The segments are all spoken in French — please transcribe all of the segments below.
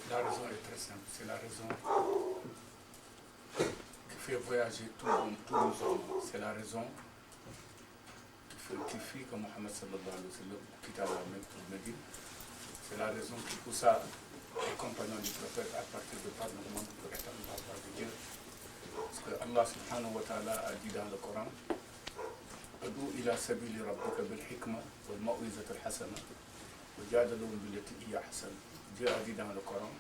la raison est très simple. C'est la raison qui fait voyager tous les hommes. C'est la raison qui fit que Mohammed sallallahu alayhi wa sallam quitta la Mecque pour Médine. C'est la raison qui poussa les compagnons du prophète à partir de par le monde pour étendre la voie de Dieu. Parce que Allah subhanahu wa ta'ala a dit dans le Coran: Adou ila sabili rabbika bil hikma wal mau'izati al hasana wa jadalhum billati hiya ahsan. Dieu a dit dans le Coran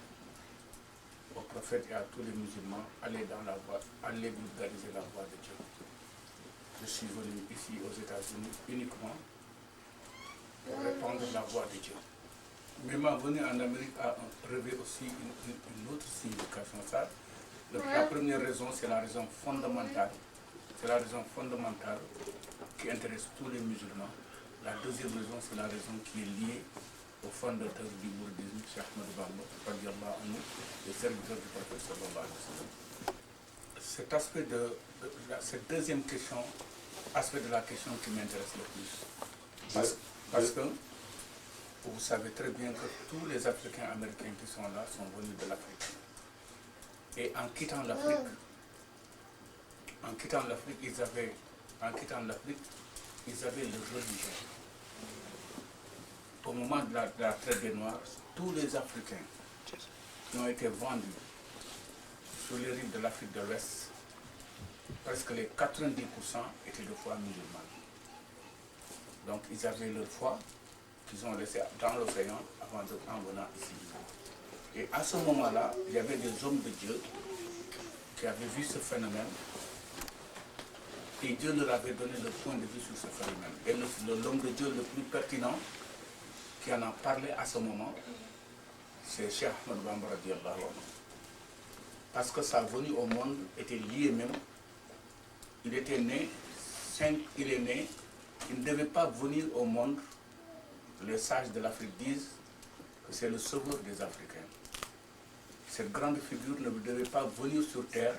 au prophète et à tous les musulmans: allez dans la voie, allez vulgariser la voie de Dieu. Je suis venu ici aux États-Unis uniquement pour répandre la voie de Dieu. Mais ma venue en Amérique a revêt aussi une autre signification. Ça, la première raison, c'est la raison fondamentale. C'est la raison fondamentale qui intéresse tous les musulmans. La deuxième raison, c'est la raison qui est liée au fondateur du mouridisme, Cheikh Ahmadou Bamba, radiallahu anhu, le serviteur du prophète sallallahu alayhi wa sallam. Cet aspect cette deuxième question, aspect de la question qui m'intéresse le plus. Parce que vous savez très bien que tous les Africains américains qui sont là sont venus de l'Afrique. Et en quittant l'Afrique, ils avaient le religieux. Au moment de la traite des Noirs, tous les Africains qui ont été vendus sur les rives de l'Afrique de l'Ouest, presque les 90% étaient de foi musulmane. Donc ils avaient leur foi qu'ils ont laissée dans l'océan en venant ici. Et à ce moment-là, il y avait des hommes de Dieu qui avaient vu ce phénomène et Dieu leur avait donné le point de vue sur ce phénomène. Et l'homme de Dieu le plus pertinent qui en a parlé à ce moment, c'est Cheikh Ahmadou Bamba radiallahu anhu. Parce que sa venue au monde était liée même. Il est né, il ne devait pas venir au monde. Les sages de l'Afrique disent que c'est le sauveur des Africains. Cette grande figure ne devait pas venir sur terre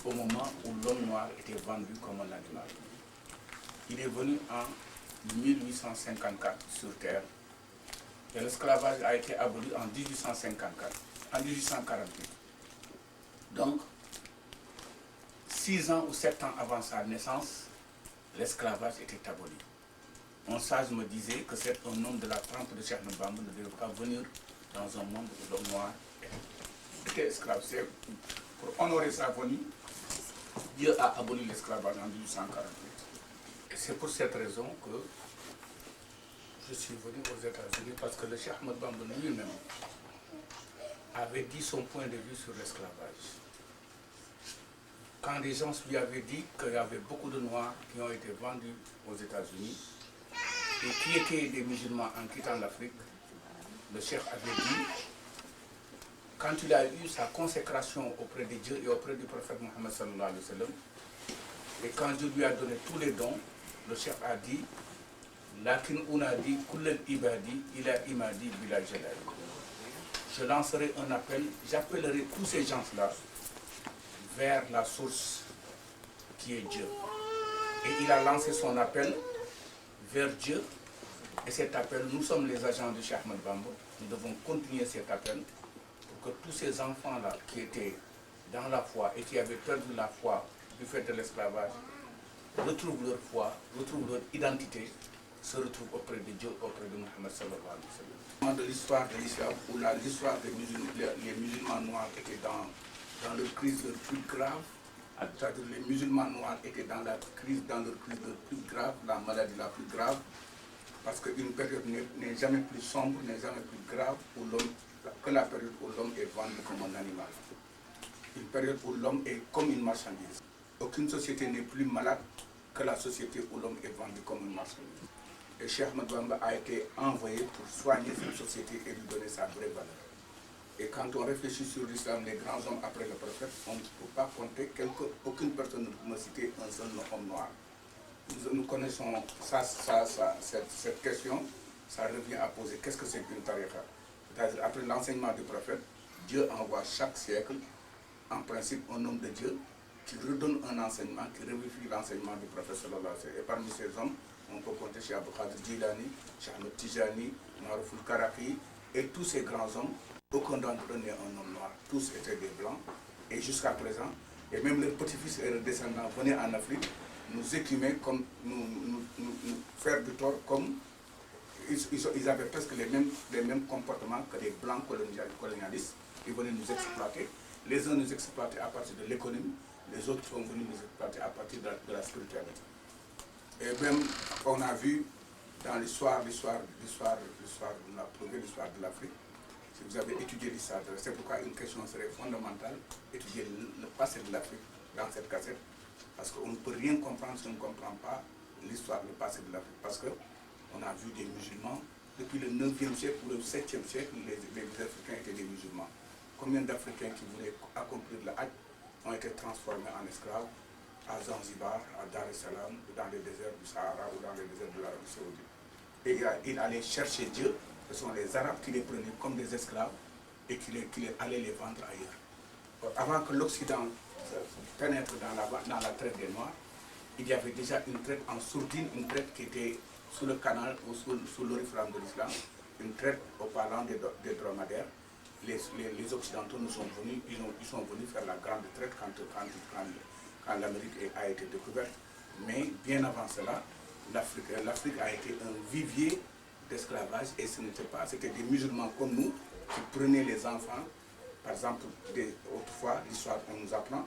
au moment où l'homme noir était vendu comme un animal. Il est venu en 1854 sur terre et l'esclavage a été aboli en 1848. Donc, 6 ans ou 7 ans avant sa naissance, l'esclavage était aboli. Un sage me disait que c'est un homme de la trempe de Cheikh Ahmadou Bamba ne devait pas venir dans un monde où l'homme noir était esclave. C'est pour honorer sa venue, Dieu a aboli l'esclavage en 1848. Et c'est pour cette raison que je suis venu aux États-Unis, parce que le Cheikh Ahmadou Bamba lui-même avait dit son point de vue sur l'esclavage. Quand les gens lui avaient dit qu'il y avait beaucoup de Noirs qui ont été vendus aux États-Unis et qui étaient des musulmans en quittant l'Afrique, le Cheikh avait dit, quand il a eu sa consécration auprès de Dieu et auprès du prophète Mohammed sallallahu alayhi wa sallam, et quand Dieu lui a donné tous les dons, le Cheikh a dit, Lakin unadi kullal ibadi ila imadi bila jalali. Je lancerai un appel, j'appellerai tous ces gens-là vers la source qui est Dieu. Et il a lancé son appel vers Dieu. Et cet appel, nous sommes les agents de Cheikh Ahmadou Bamba. Nous devons continuer cet appel pour que tous ces enfants-là qui étaient dans la foi et qui avaient perdu la foi du fait de l'esclavage retrouvent leur foi, retrouvent leur identité, se retrouvent auprès de Dieu, auprès de Mohammed sallallahu alayhi wa sallam. De l'histoire de l'islam, où l'histoire des les musulmans noirs étaient dans leur crise le plus grave, c'est-à-dire les musulmans noirs étaient dans leur crise le plus grave, la maladie la plus grave, parce qu'une période n'est jamais plus sombre, n'est jamais plus grave que la période où l'homme est vendu comme un animal. Une période où l'homme est comme une marchandise. Aucune société n'est plus malade que la société où l'homme est vendu comme une marchandise. Et Cheikh Ahmadou Bamba a été envoyé pour soigner cette société et lui donner sa vraie valeur. Et quand on réfléchit sur l'islam, les grands hommes après le prophète, on ne peut pas compter aucune personne ne peut me citer un seul homme noir. Nous connaissons cette question, ça revient à poser qu'est-ce que c'est qu'une tariqa. C'est-à-dire après l'enseignement du prophète, Dieu envoie chaque siècle, en principe, un homme de Dieu qui redonne un enseignement, qui revérifie l'enseignement du prophète sallallahu alayhi wa sallam. Et parmi ces hommes, on peut compter Cheikh Abdul Qadir Jilani, Cheikh Ahmed Tijani, Marouf al-Karaki et tous ces grands hommes aucun d'entre eux n'est un homme noir, tous étaient des blancs, et jusqu'à présent, et même leurs petits-fils et leurs descendants venaient en Afrique, nous écumer, comme nous faire du tort, comme ils avaient presque les mêmes comportements que les blancs colonialistes. Ils venaient nous exploiter. Les uns nous exploitaient à partir de l'économie, les autres sont venus nous exploiter à partir de la spiritualité. Et même, on a vu dans l'histoire de l'Afrique, si vous avez étudié l'histoire, c'est pourquoi une question serait fondamentale, étudier le passé de l'Afrique dans cette cassette, parce qu'on ne peut rien comprendre si on ne comprend pas l'histoire, le passé de l'Afrique, parce qu'on a vu des musulmans, depuis le 9e siècle ou le 7e siècle, les Africains étaient des musulmans. Combien d'Africains qui voulaient accomplir le Hajj ont été transformés en esclaves à Zanzibar, à Dar es Salaam, dans les déserts du Sahara ou dans les déserts de l'Arabie Saoudite. Et ils allaient chercher Dieu, ce sont les Arabes qui les prenaient comme des esclaves et qui allaient les vendre ailleurs. Avant que l'Occident pénètre dans la traite des Noirs, il y avait déjà une traite en sourdine, une traite qui était sous le canal ou sous l'oriflamme de l'islam, une traite au parlant des dromadaires. Les Occidentaux nous sont venus, ils sont venus faire la grande traite quand l'Amérique a été découverte. Mais bien avant cela, l'Afrique a été un vivier d'esclavage, et ce n'était pas, c'était des musulmans comme nous qui prenaient les enfants. Par exemple, autrefois, l'histoire, on nous apprend,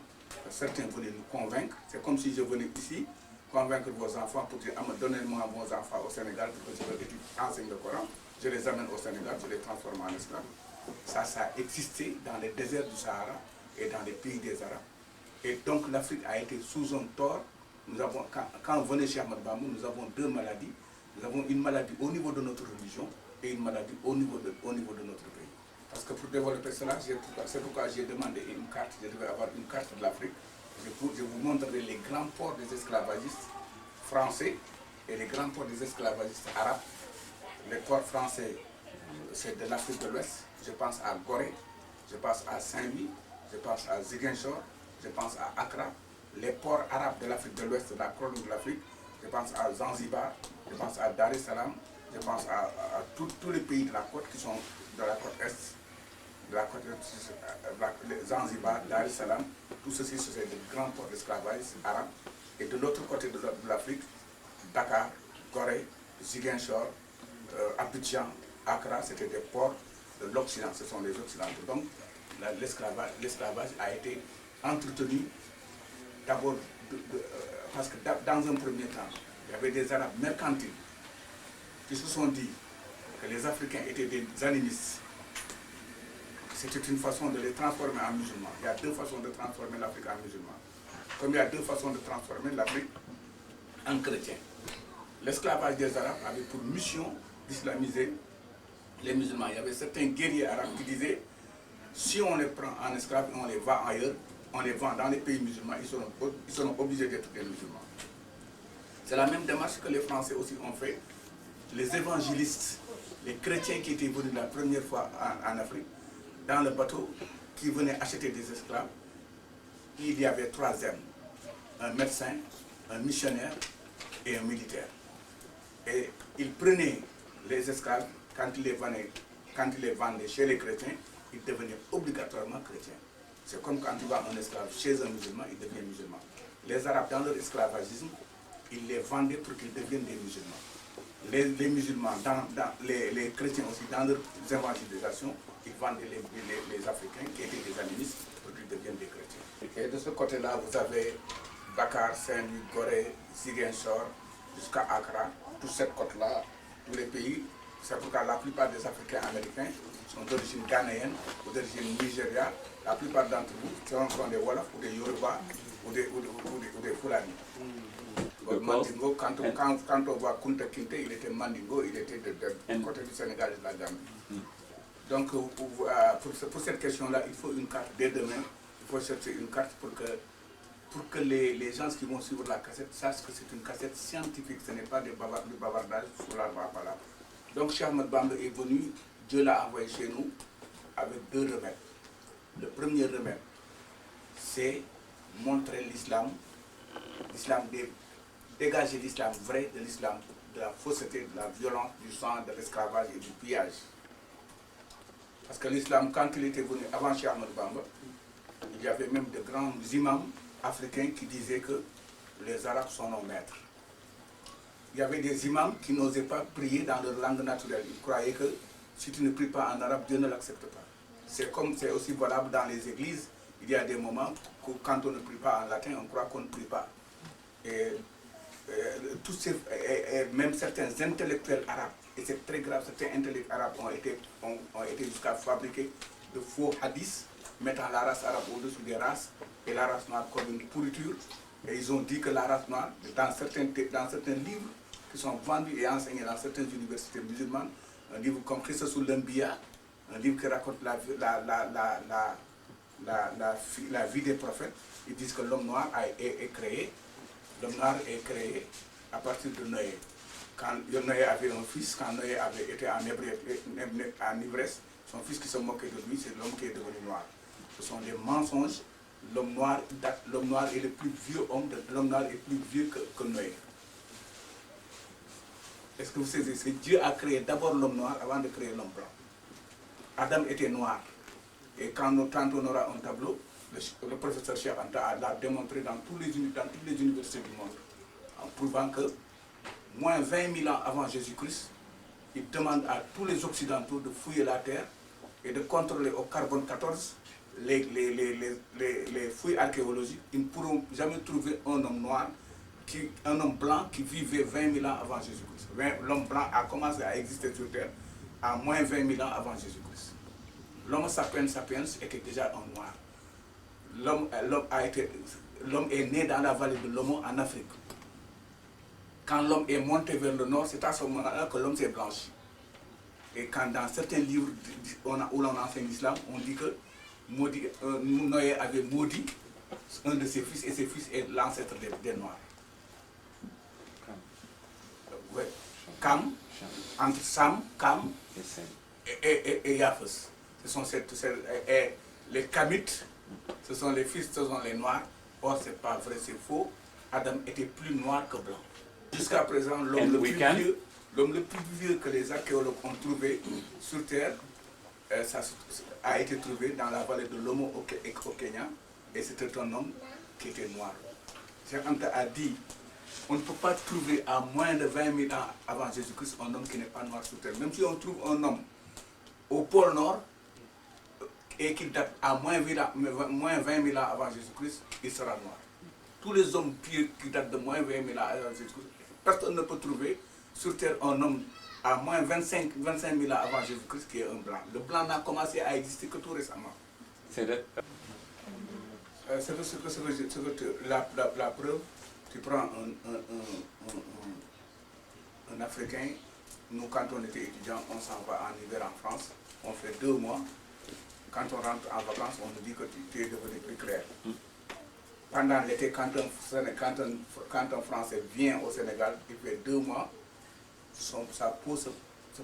certains venaient nous convaincre. C'est comme si je venais ici convaincre vos enfants pour dire, donnez-moi vos enfants au Sénégal pour que je enseigne le Coran. Je les amène au Sénégal, je les transforme en esclaves. Ça a existé dans les déserts du Sahara et dans les pays des Arabes. Et donc l'Afrique a été sous un tort. Quand venait Cheikh Ahmadou Bamba, nous avons deux maladies. Nous avons une maladie au niveau de notre religion et une maladie au niveau de notre pays. Parce que pour développer cela, c'est pourquoi j'ai demandé une carte, je devais avoir une carte de l'Afrique. Je vous montrerai les grands ports des esclavagistes français et les grands ports des esclavagistes arabes. Les ports français, c'est de l'Afrique de l'Ouest. Je pense à Gorée, je pense à Saint-Louis, je pense à Ziguinchor, je pense à Accra. Les ports arabes de l'Afrique de l'Ouest, de la colonne de l'Afrique, je pense à Zanzibar, je pense à Dar es Salaam, je pense à tous les pays de la côte qui sont de la côte Est, Zanzibar, Dar es Salaam, tout ceci, ce sont des grands ports d'esclavage arabes. Et de l'autre côté de l'Afrique, Dakar, Gorée, Ziguinchor, Abidjan, Accra, c'était des ports de l'Occident, ce sont les Occidentaux. Donc l'esclavage a été entretenu d'abord, parce que dans un premier temps, il y avait des Arabes mercantiles qui se sont dit que les Africains étaient des animistes. C'était une façon de les transformer en musulmans. Il y a deux façons de transformer l'Afrique en musulman. Comme il y a deux façons de transformer l'Afrique en chrétien. L'esclavage des Arabes avait pour mission d'islamiser les musulmans. Il y avait certains guerriers arabes qui disaient, si on les prend en esclaves et on les vend ailleurs, on les vend dans les pays musulmans, ils seront obligés d'être des musulmans. C'est la même démarche que les Français aussi ont fait. Les évangélistes, les chrétiens qui étaient venus la première fois en Afrique, dans le bateau, qui venaient acheter des esclaves, il y avait trois hommes, un médecin, un missionnaire et un militaire. Et ils prenaient les esclaves, quand ils les vendaient chez les chrétiens, ils devenaient obligatoirement chrétiens. C'est comme quand tu vas un esclave chez un musulman, il devient musulman. Les Arabes, dans leur esclavagisme, ils les vendaient pour qu'ils deviennent des musulmans. Les musulmans, les chrétiens aussi, dans leur évangélisation, ils vendaient les Africains qui étaient des animistes pour qu'ils deviennent des chrétiens. Et de ce côté-là, vous avez Dakar, Saint-Louis, Gorée, Ziguinchor, jusqu'à Accra, toute cette côte-là, tous les pays. C'est pourquoi la plupart des Africains américains sont d'origine ghanéenne ou d'origine nigéria. La plupart d'entre vous sont des Wolofs ou des Yoruba ou des Fulani. Mandingo, quand on voit Kunta Kinte, il était Mandingo, il était du côté du Sénégal et de la Gambie. Donc pour cette question-là, il faut une carte dès demain. Il faut chercher une carte pour que les gens qui vont suivre la cassette sachent que c'est une cassette scientifique, ce n'est pas du bavardage sur la parole. Donc Cheikh Ahmadou Bamba est venu, Dieu l'a envoyé chez nous avec deux remèdes. Le premier remède, c'est montrer l'islam, dégager l'islam vrai de l'islam, de la fausseté, de la violence, du sang, de l'esclavage et du pillage. Parce que l'islam, quand il était venu avant Cheikh Ahmadou Bamba, il y avait même de grands imams africains qui disaient que les Arabes sont nos maîtres. Il y avait des imams qui n'osaient pas prier dans leur langue naturelle. Ils croyaient que si tu ne pries pas en arabe, Dieu ne l'accepte pas. C'est aussi valable dans les églises. Il y a des moments où quand on ne prie pas en latin, on croit qu'on ne prie pas. Et même certains intellectuels arabes, et c'est très grave, certains intellectuels arabes ont été jusqu'à fabriquer de faux hadiths, mettant la race arabe au-dessus des races et la race noire comme une pourriture. Et ils ont dit que la race noire, dans certains livres qui sont vendus et enseignés dans certaines universités musulmanes, un livre comme Qissasul Anbiya, un livre qui raconte la vie des prophètes, ils disent que l'homme noir est créé. L'homme noir est créé à partir de Noé. Quand Noé avait un fils, quand Noé avait été en ivresse, son fils qui se moquait de lui, c'est l'homme qui est devenu noir. Ce sont des mensonges. L'homme noir est le plus vieux homme, l'homme noir est plus vieux que Noé. Est-ce que vous savez, c'est Dieu a créé d'abord l'homme noir avant de créer l'homme blanc. Adam était noir. Et quand on aura un tableau, le professeur Cheikh Anta l'a démontré dans toutes les universités du monde, en prouvant que moins 20 000 ans avant Jésus-Christ, il demande à tous les Occidentaux de fouiller la terre et de contrôler au carbone 14 les fouilles archéologiques. Ils ne pourront jamais trouver un homme noir, un homme blanc qui vivait 20 000 ans avant Jésus-Christ. L'homme blanc a commencé à exister sur terre à moins 20 000 ans avant Jésus-Christ. L'homme sapiens était déjà un noir. L'homme est né dans la vallée de l'Omo en Afrique. Quand l'homme est monté vers le nord, c'est à ce moment-là que l'homme s'est blanchi. Et quand dans certains livres où l'on enseigne l'islam, on dit que Noé avait maudit un de ses fils, et ses fils est l'ancêtre des Noirs. Ouais. Cam, entre Sam, Cam et Yafes. Les Kamites, ce sont les fils, ce sont les Noirs. Or, ce n'est pas vrai, c'est faux. Adam était plus noir que blanc. Jusqu'à présent, l'homme le plus vieux que les archéologues ont trouvé sur Terre a été trouvé dans la vallée de l'Omo au Kenya. Et c'était un homme qui était noir. Cheikh Anta a dit, on ne peut pas trouver à moins de 20 000 ans avant Jésus-Christ un homme qui n'est pas noir sur Terre. Même si on trouve un homme au pôle Nord et qu'il date à moins 20 000 ans avant Jésus-Christ, il sera noir. Tous les hommes pieux qui datent de moins 20 000 ans avant Jésus-Christ, personne ne peut trouver sur Terre un homme à moins 25 000 ans avant Jésus-Christ qui est un blanc. Le blanc n'a commencé à exister que tout récemment. La preuve, tu prends un Africain, nous quand on était étudiants, on s'en va en hiver en France, on fait 2 mois. Quand on rentre en vacances, on nous dit que tu es devenu plus clair. Pendant l'été, quand un Français vient au Sénégal, il fait 2 mois, sa peau se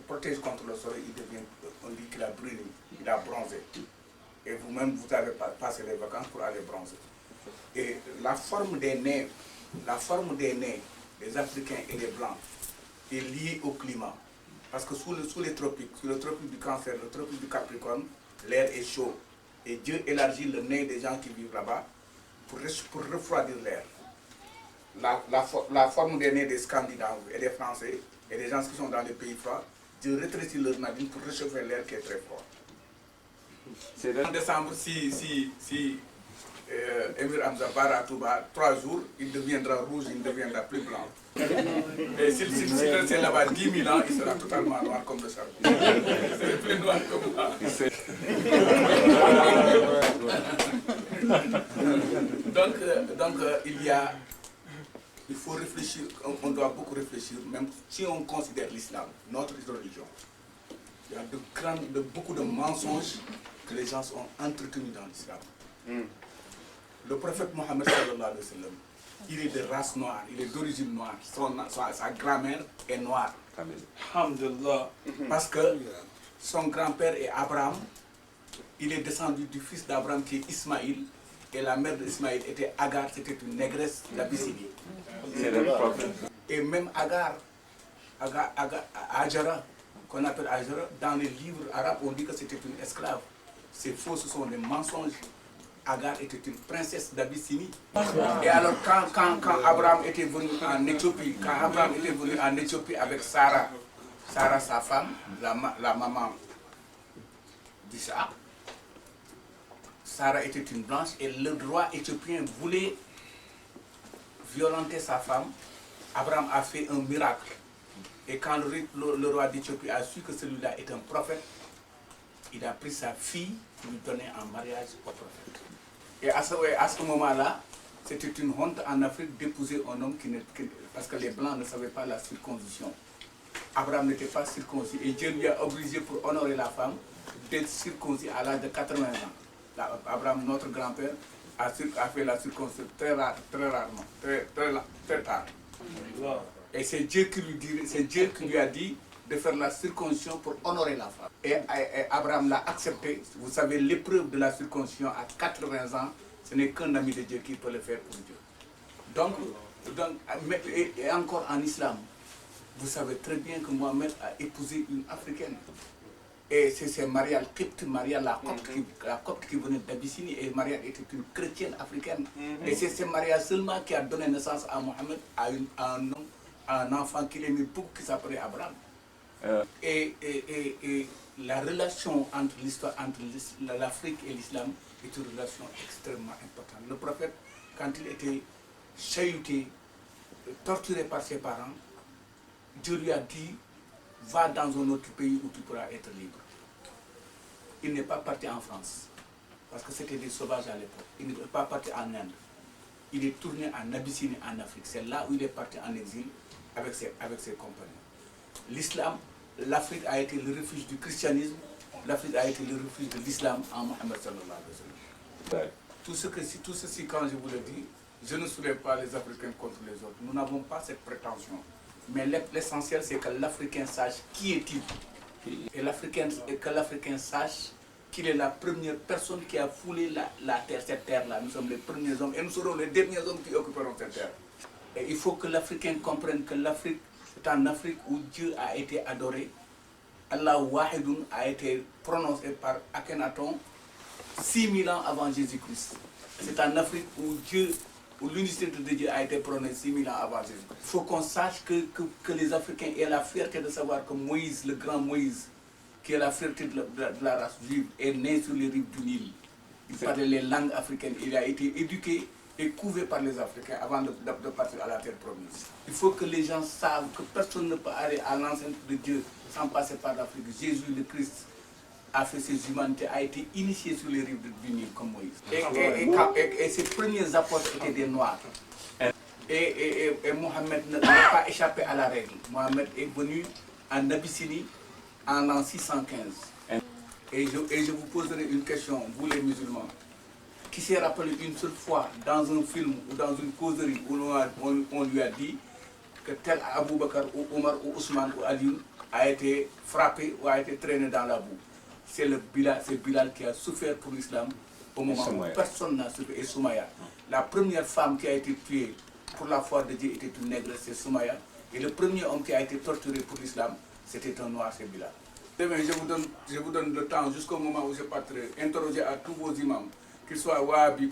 protège contre le soleil, on dit qu'il a brûlé, il a bronzé. Et vous-même, vous avez passé les vacances pour aller bronzer. Et la forme des nez des Africains et des Blancs est liée au climat. Parce que sous les tropiques, sous le tropique du Cancer, le tropique du Capricorne, l'air est chaud. Et Dieu élargit le nez des gens qui vivent là-bas pour refroidir l'air. La forme des nez des Scandinaves et des Français et des gens qui sont dans les pays froids, Dieu rétrécit leur narine pour réchauffer l'air qui est très froid. En décembre, si Emir Hamza part à Touba, 3 jours, il deviendra rouge, il deviendra plus blanc. Et s'il reste là-bas 10 000 ans, il sera totalement noir comme le charbon. C'est plus noir comme moi. Donc il faut réfléchir, on doit beaucoup réfléchir, même si on considère l'islam, notre religion. Il y a beaucoup de mensonges que les gens ont entretenus dans l'islam. Le prophète Mohammed sallallahu alayhi wa sallam, il est de race noire, il est d'origine noire, sa grand-mère est noire. Alhamdulillah. Parce que son grand-père est Abraham, il est descendu du fils d'Abraham qui est Ismaïl, et la mère d'Ismaïl était Agar, c'était une négresse d'Abyssinie. Et même Agar, Ajara, qu'on appelle Hajara, dans les livres arabes, on dit que c'était une esclave. C'est faux, ce sont des mensonges. Agar était une princesse d'Abyssinie. Et alors, quand Abraham était venu en Éthiopie, avec Sarah, sa femme, la maman d'Isaac, Sarah était une blanche et le roi éthiopien voulait violenter sa femme. Abraham a fait un miracle. Et quand le roi d'Éthiopie a su que celui-là est un prophète, il a pris sa fille pour lui donner en mariage au prophète. Et à ce moment-là, c'était une honte en Afrique d'épouser un homme parce que les Blancs ne savaient pas la circoncision. Abraham n'était pas circoncis et Dieu lui a obligé pour honorer la femme d'être circoncis à l'âge de 80 ans. Abraham, notre grand-père, a fait la circoncision très rarement, très tard. Et c'est Dieu qui lui a dit de faire la circoncision pour honorer la femme. Et Abraham l'a accepté. Vous savez, l'épreuve de la circoncision à 80 ans, ce n'est qu'un ami de Dieu qui peut le faire pour Dieu. Donc et encore en islam, vous savez très bien que Mohamed a épousé une africaine. Et c'est Maria la copte qui venait d'Abyssinie, et Maria était une chrétienne africaine. Et c'est Maria seulement qui a donné naissance à Mohamed, à un enfant qu'il aimait beaucoup, qui s'appelait Abraham. Et la relation entre l'Afrique et l'islam est une relation extrêmement importante. Le prophète, quand il était chahuté, torturé par ses parents, Dieu lui a dit: va dans un autre pays où tu pourras être libre. Il n'est pas parti en France, parce que c'était des sauvages à l'époque. Il n'est pas parti en Inde. Il est tourné en Abyssinie, en Afrique. C'est là où il est parti en exil avec ses compagnons. L'islam, l'Afrique a été le refuge du christianisme, l'Afrique a été le refuge de l'islam en Mohammed sallallahu alayhi wa sallam. Tout ceci, quand je vous le dis, je ne soulève pas les Africains contre les autres. Nous n'avons pas cette prétention. Mais l'essentiel, c'est que l'Africain sache qui est-il. Et que l'Africain sache qu'il est la première personne qui a foulé la terre, cette terre-là. Nous sommes les premiers hommes et nous serons les derniers hommes qui occuperont cette terre. Et il faut que l'Africain comprenne que l'Afrique, c'est en Afrique où Dieu a été adoré. Allah Wahidoun a été prononcé par Akhenaton 6000 ans avant Jésus-Christ. C'est en Afrique où l'unicité de Dieu a été prononcée 6000 ans avant Jésus-Christ. Il faut qu'on sache que les Africains aient la fierté de savoir que Moïse, le grand Moïse, qui est la fierté de la race juive, est né sur les rives du Nil. Il parlait les langues africaines. Il a été éduqué et couvé par les Africains avant de partir à la terre promise. Il faut que les gens savent que personne ne peut aller à l'enceinte de Dieu sans passer par l'Afrique. Jésus le Christ a fait ses humanités, a été initié sur les rives du Nil comme Moïse. Et ses premiers apôtres étaient des Noirs. Et Mohamed n'a pas échappé à la règle. Mohamed est venu en Abyssinie en l'an 615. Et je vous poserai une question, vous les musulmans. Qui s'est rappelé une seule fois dans un film ou dans une causerie où on lui a dit que tel Abou Bakr ou Omar ou Ousmane ou Ali a été frappé ou a été traîné dans la boue? C'est Bilal qui a souffert pour l'islam au moment où personne n'a souffert. Et Soumaya, la première femme qui a été tuée pour la foi de Dieu était une négresse, c'est Soumaya. Et le premier homme qui a été torturé pour l'islam, c'était un noir, c'est Bilal. Demain, je vous donne le temps jusqu'au moment où je partirai interroger à tous vos imams, qu'ils soient wahhabis,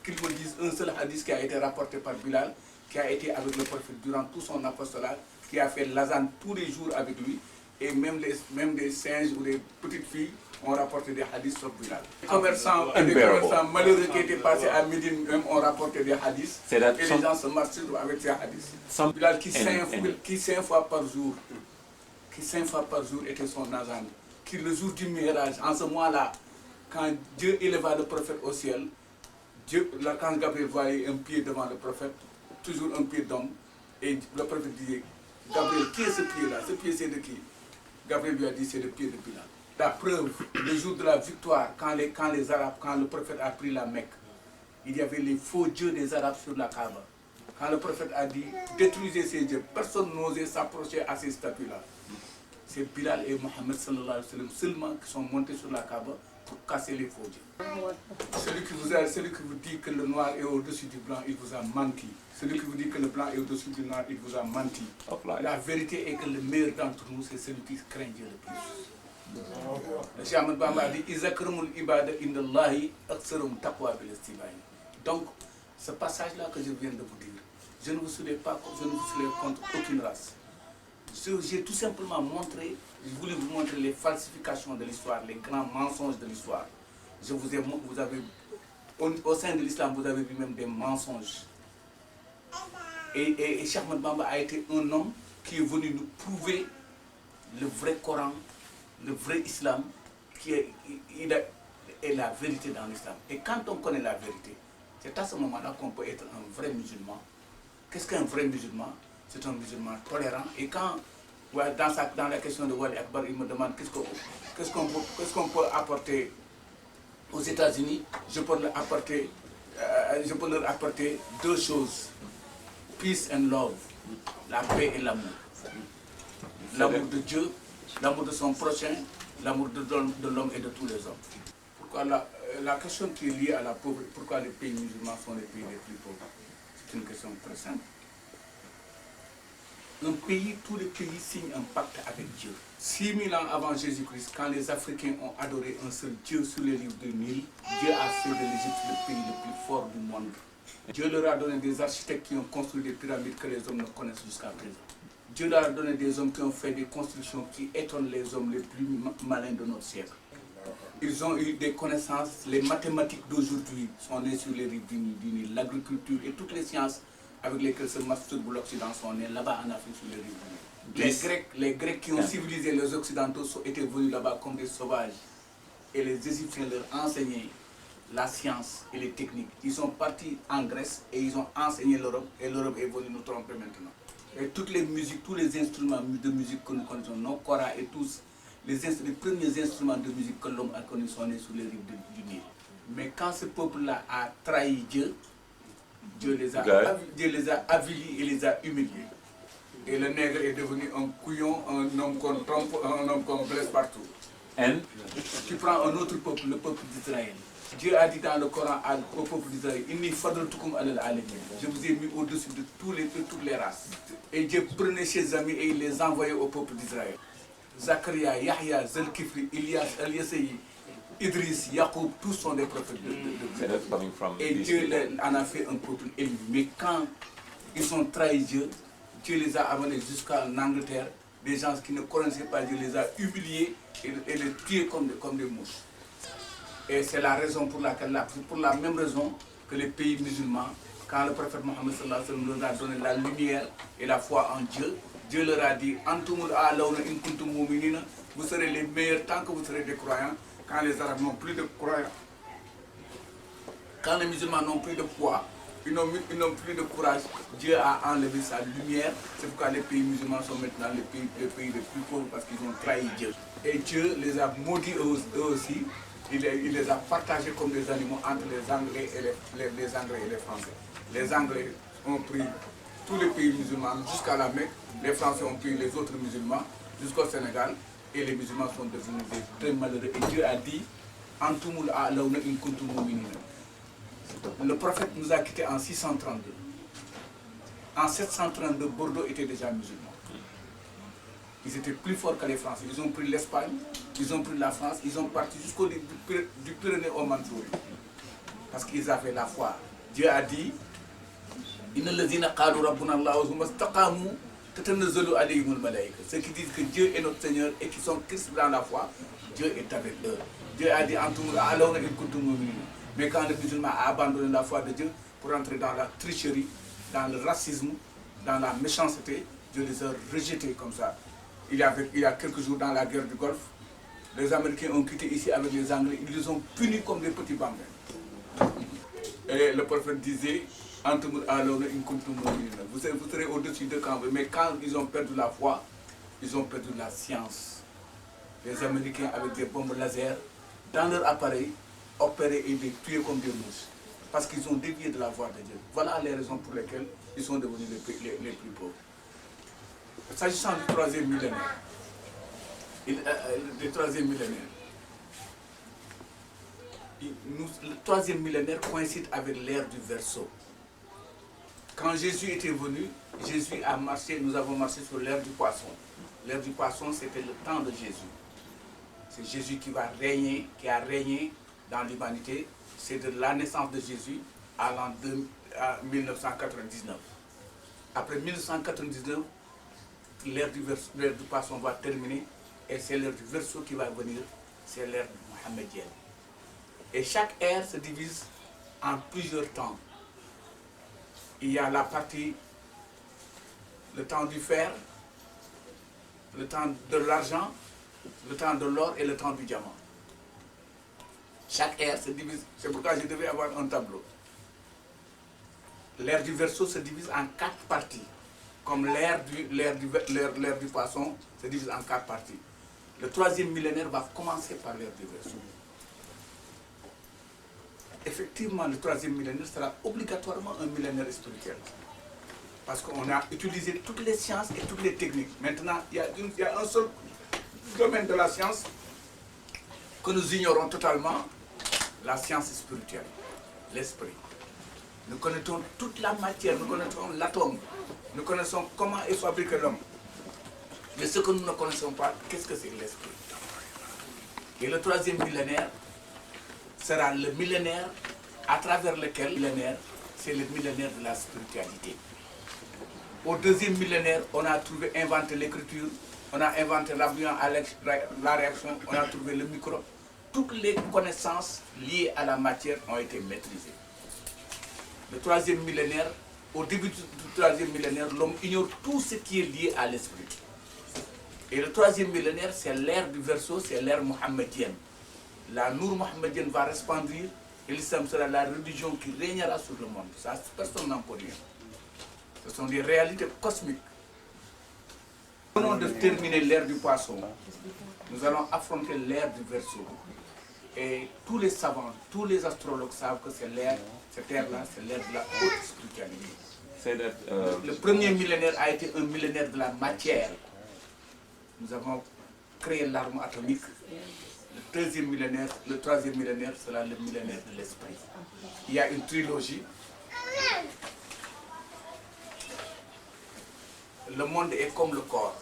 qu'ils me disent un seul hadith qui a été rapporté par Bilal, qui a été avec le prophète durant tout son apostolat, qui a fait l'azan tous les jours avec lui, et même des singes ou des petites filles ont rapporté des hadiths sur Bilal. Les commerçants malheureux qui étaient passés à Médine même ont rapporté des hadiths, et les gens se masturbent avec ces hadiths. Bilal qui 5 fois par jour, était son azan, qui le jour du Mi'raj, en ce mois-là, quand Dieu éleva le prophète au ciel, quand Gabriel voyait un pied devant le prophète, toujours un pied d'homme, et le prophète disait: Gabriel, qui est ce pied-là? Ce pied, c'est de qui? Gabriel lui a dit: c'est le pied de Bilal. La preuve, le jour de la victoire, quand le prophète a pris la Mecque, il y avait les faux dieux des Arabes sur la Kaaba. Quand le prophète a dit: détruisez ces dieux, personne n'osait s'approcher à ces statues-là. C'est Bilal et Mohammed sallallahu alayhi wa sallam seulement qui sont montés sur la Kaaba pour casser les faux dieux. Celui qui vous dit que le noir est au-dessus du blanc, il vous a menti. Celui qui vous dit que le blanc est au-dessus du noir, il vous a menti. La vérité est que le meilleur d'entre nous, c'est celui qui craint Dieu le plus. Le Cheikh Ahmadou Bamba a dit Izakramul ibada indallahi aktsarum taqwa bil istibahi. Donc, ce passage-là que je viens de vous dire, je ne vous soulève pas, je ne vous soulève contre aucune race. J'ai tout simplement montré, je voulais vous montrer les falsifications de l'histoire, les grands mensonges de l'histoire. Au sein de l'islam, vous avez vu même des mensonges. Et Cheikh Ahmadou Bamba a été un homme qui est venu nous prouver le vrai Coran, le vrai islam, qui est la vérité dans l'islam. Et quand on connaît la vérité, c'est à ce moment-là qu'on peut être un vrai musulman. Qu'est-ce qu'un vrai musulman? C'est un musulman tolérant. Et quand, dans la question de Wali Akbar, il me demande qu'est-ce qu'on peut apporter aux États-Unis, je peux leur apporter deux choses. Peace and love, la paix et l'amour. L'amour de Dieu, l'amour de son prochain, l'amour de l'homme et de tous les hommes. Pourquoi la question qui est liée à la pauvreté, pourquoi les pays musulmans sont les pays les plus pauvres? C'est une question très simple. Tous les pays signent un pacte avec Dieu. 6000 ans avant Jésus-Christ, quand les Africains ont adoré un seul Dieu sur les rives du Nil, Dieu a fait de l'Égypte le pays le plus fort du monde. Dieu leur a donné des architectes qui ont construit des pyramides que les hommes ne connaissent jusqu'à présent. Dieu leur a donné des hommes qui ont fait des constructions qui étonnent les hommes les plus malins de notre siècle. Ils ont eu des connaissances, les mathématiques d'aujourd'hui sont nées sur les rives du Nil, l'agriculture et toutes les sciences avec lesquelles se masturbe l'Occident sont nés là-bas en Afrique sur les rives du Nil. Les Grecs qui ont civilisé les Occidentaux étaient venus là-bas comme des sauvages. Et les Égyptiens leur enseignaient la science et les techniques. Ils sont partis en Grèce et ils ont enseigné l'Europe et l'Europe est venue nous tromper maintenant. Et toutes les musiques, tous les instruments de musique que nous connaissons, nos koras et tous, les premiers instruments de musique que l'homme a connus sont nés sur les rives du Nil. Mais quand ce peuple-là a trahi Dieu, Dieu les a avilis et les a humiliés. Et le nègre est devenu un couillon, un homme qu'on trompe, un homme qu'on blesse partout. Tu prends un autre peuple, le peuple d'Israël. Dieu a dit dans le Coran au peuple d'Israël, je vous ai mis au-dessus de toutes les races. Et Dieu prenait ses amis et il les envoyait au peuple d'Israël. Zacharia, Yahya, Zelkifli, Ilias, Eliasei, Idriss, Yacoub, tous sont des prophètes de Dieu. Et Dieu en a fait un peuple élu. Mais quand ils ont trahi Dieu, Dieu les a amenés jusqu'en Angleterre. Des gens qui ne connaissaient pas Dieu les a humiliés et les tués comme des mouches. Et c'est la raison pour la même raison que les pays musulmans, quand le prophète Mohammed sallallahu alayhi wa sallam leur a donné la lumière et la foi en Dieu, Dieu leur a dit Antumul a'lawna in kuntum mu'minina, vous serez les meilleurs tant que vous serez des croyants. Quand les Arabes n'ont plus de croyants, quand les musulmans n'ont plus de foi, ils n'ont plus de courage, Dieu a enlevé sa lumière. C'est pourquoi les pays musulmans sont maintenant les pays les plus pauvres parce qu'ils ont trahi Dieu. Et Dieu les a maudits eux aussi. Il les a partagés comme des animaux entre les Anglais et les Anglais et les Français. Les Anglais ont pris tous les pays musulmans jusqu'à la Mecque. Les Français ont pris les autres musulmans jusqu'au Sénégal. Et les musulmans sont devenus très malheureux. Et Dieu a dit Antumul a'lawna in kuntum mu'minina. Le prophète nous a quittés en 632. En 732, Bordeaux était déjà musulman. Ils étaient plus forts que les Français. Ils ont pris l'Espagne, ils ont pris la France, ils ont parti jusqu'au du Pyrénées au Mandchourie. Parce qu'ils avaient la foi. Dieu a dit ceux qui disent que Dieu est notre Seigneur et qui sont Christ dans la foi, Dieu est avec eux. Dieu a dit mais quand le musulman a abandonné la foi de Dieu pour entrer dans la tricherie, dans le racisme, dans la méchanceté, Dieu les a rejetés comme ça. Il y a quelques jours dans la guerre du Golfe, les Américains ont quitté ici avec les Anglais, ils les ont punis comme des petits bambins. Et le prophète disait, vous serez au-dessus de quand mais quand ils ont perdu la foi, ils ont perdu la science. Les Américains avec des bombes laser, dans leur appareil, opéraient et les tuaient comme des mouches. Parce qu'ils ont dévié de la voie de Dieu. Voilà les raisons pour lesquelles ils sont devenus les plus pauvres. S'agissant du troisième millénaire, le troisième millénaire coïncide avec l'ère du Verseau. Quand Jésus était venu, Jésus a marché, nous avons marché sur l'ère du Poisson. L'ère du Poisson, c'était le temps de Jésus. C'est Jésus qui va régner, qui a régné dans l'humanité. C'est de la naissance de Jésus à l'an 1999. Après 1999, l'ère du Poisson va terminer et c'est l'ère du Verseau qui va venir, c'est l'ère mohammedienne. Et chaque ère se divise en plusieurs temps. Il y a la partie, le temps du fer, le temps de l'argent, le temps de l'or et le temps du diamant. Chaque ère se divise, c'est pourquoi je devais avoir un tableau. L'ère du Verseau se divise en 4 parties, comme l'ère du Poisson se divise en 4 parties. Le troisième millénaire va commencer par l'ère du Verseau. Effectivement, le troisième millénaire sera obligatoirement un millénaire spirituel. Parce qu'on a utilisé toutes les sciences et toutes les techniques. Maintenant, il y a un seul domaine de la science que nous ignorons totalement, la science spirituelle, l'esprit. Nous connaissons toute la matière, nous connaissons l'atome, nous connaissons comment est fabriqué l'homme. Mais ce que nous ne connaissons pas, qu'est-ce que c'est l'esprit? Et le troisième millénaire sera le millénaire à travers lequel c'est le millénaire de la spiritualité. Au deuxième millénaire, on a inventé l'écriture, on a inventé la réaction, on a trouvé le micro. Toutes les connaissances liées à la matière ont été maîtrisées. Le troisième millénaire, au début du troisième millénaire, l'homme ignore tout ce qui est lié à l'esprit. Et le troisième millénaire, c'est l'ère du Verseau, c'est l'ère mohammedienne. La Nour mohammedienne va resplendir et l'islam sera la religion qui régnera sur le monde. Ça, personne n'en peut rien. Ce sont des réalités cosmiques. Nous venons de terminer l'ère du Poisson. Nous allons affronter l'ère du Verseau. Et tous les savants, tous les astrologues savent que c'est l'ère, cette ère-là, c'est l'ère de la haute spiritualité. Le premier millénaire a été un millénaire de la matière. Nous avons créé l'arme atomique. Le deuxième millénaire, le troisième millénaire sera le millénaire de l'esprit. Il y a une trilogie. Le monde est comme le corps.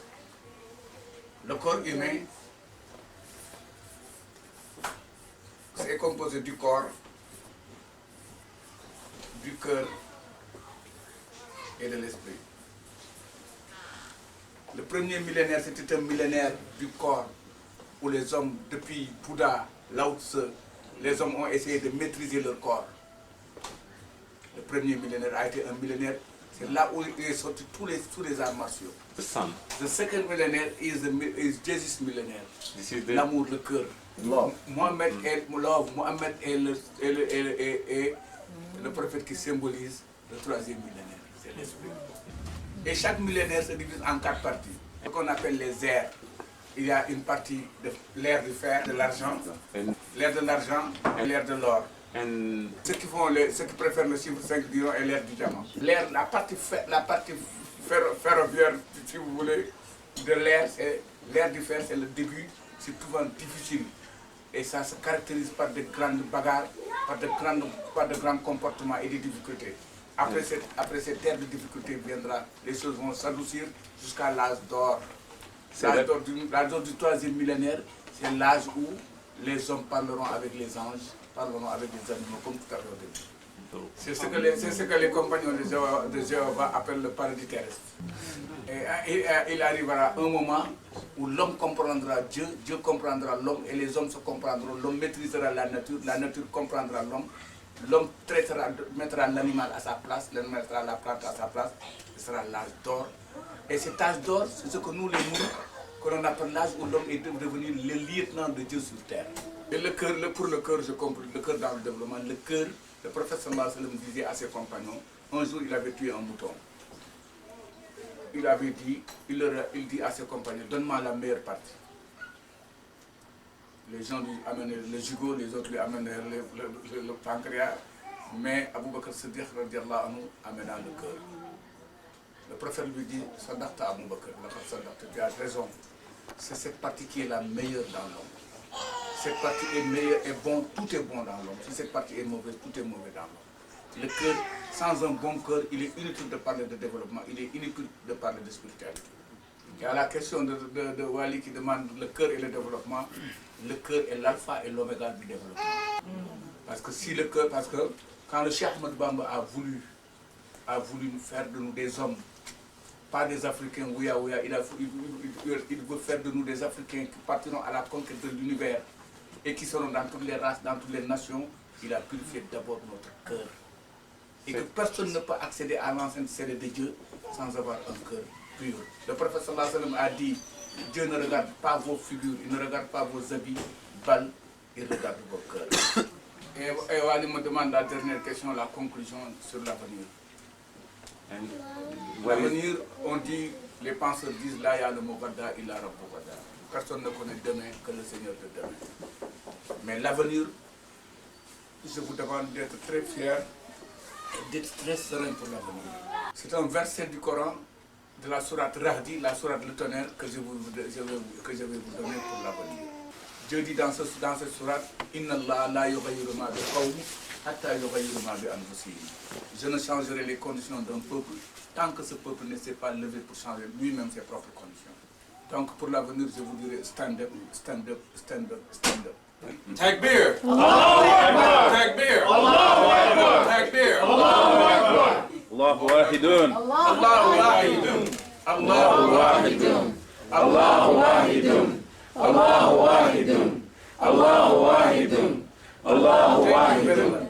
Le corps humain, c'est composé du corps, du cœur et de l'esprit. Le premier millénaire, c'était un millénaire du corps, où les hommes, depuis Bouddha, Lao Tse, les hommes ont essayé de maîtriser leur corps. Le premier millénaire a été un millénaire, c'est là où il est sorti tous les arts martiaux. The sun. The second millennium is Jesus millennium. L'amour, le cœur. Love. Mohammed est le prophète qui symbolise le troisième millénaire, c'est l'esprit. Et chaque millénaire se divise en 4 parties, ce qu'on appelle les ères. Il y a une partie de l'ère du fer, de l'argent, l'ère de l'argent et l'ère de l'or. Ceux qui préfèrent le chiffre 5 diront et l'ère du diamant. La partie ferroviaire, si vous voulez, de l'ère du fer, c'est le début, c'est souvent difficile. Et ça se caractérise par de grandes bagarres, par de grands comportements et des difficultés. Après cette ère de difficulté viendra, les choses vont s'adoucir jusqu'à l'âge d'or. L'âge d'or du troisième millénaire, c'est l'âge où les hommes parleront avec les anges, parleront avec les animaux, comme tout à l'heure au début. C'est ce que les compagnons de Jéhovah appellent le paradis terrestre. Et il arrivera un moment où l'homme comprendra Dieu, Dieu comprendra l'homme et les hommes se comprendront. L'homme maîtrisera la nature comprendra l'homme. L'homme mettra l'animal à sa place, l'homme mettra la plante à sa place. Ce sera l'âge d'or. Et cet âge d'or, c'est ce que nous, les nous, que l'on appelle l'âge où l'homme est devenu le lieutenant de Dieu sur terre. Et le cœur, pour le cœur, je comprends, le cœur dans le développement, le cœur, le prophète sallallahu alayhi wa sallam disait à ses compagnons, un jour il avait tué un mouton. Il dit à ses compagnons, donne-moi la meilleure partie. Les gens lui amenaient le jugot, les autres lui amenaient le pancréas, mais Abu Bakr Siddiq radiallahu anhu amena le cœur. Le prophète lui dit, Sadaqta Abu Bakr, tu as raison, c'est cette partie qui est la meilleure dans l'homme. cette partie est meilleure, est bon, tout est bon dans l'homme. Si cette partie est mauvaise, tout est mauvais dans l'homme. Le cœur, sans un bon cœur, il est inutile de parler de développement, il est inutile de parler de spiritualité. Et à la question de Wali qui demande le cœur et le développement, le cœur est l'alpha et l'oméga du développement. Parce que si le cœur, parce que quand le Cheikh Ahmadou Bamba a voulu nous faire de nous des hommes, pas des Africains ouya ouya, il veut faire de nous des Africains qui partiront à la conquête de l'univers et qui seront dans toutes les races, dans toutes les nations. Il a purifié d'abord notre cœur. Et que personne ne peut accéder à l'enceinte scellée de Dieu sans avoir un cœur pur. Le prophète sallallahu alayhi wa sallam a dit, Dieu ne regarde pas vos figures, il ne regarde pas vos habits, bal, il regarde vos cœurs. Et Wali me demande la dernière question, la conclusion sur l'avenir. L'avenir, on dit, les penseurs disent, là il y a le mot Vada, il a le mot Vada. Personne ne connaît demain que le Seigneur de demain. Mais l'avenir, je vous demande d'être très fiers, d'être très serein pour l'avenir. C'est un verset du Coran, de la sourate Rahdi, la sourate le tonnerre, que je vais vous donner pour l'avenir. Dieu dit dans cette sourate, Inna Allah la yughayyiru ma bi qawmin hatta yughayyiru ma bi anfusihim. Je ne changerai les conditions d'un peuple tant que ce peuple ne s'est pas levé pour changer lui-même ses propres conditions. Donc pour l'avenir, je vous dirai stand up, stand up, stand up, stand up. Takbir! Allahu Akbar! Takbir! Allahu Akbar! Takbir! Allahu Akbar! Allahu wahidun! Allahu wahidun! Allahu wahidun! Allahu wahidun! Allahu wahidun! Allahu wahidun! Allahu wahidun!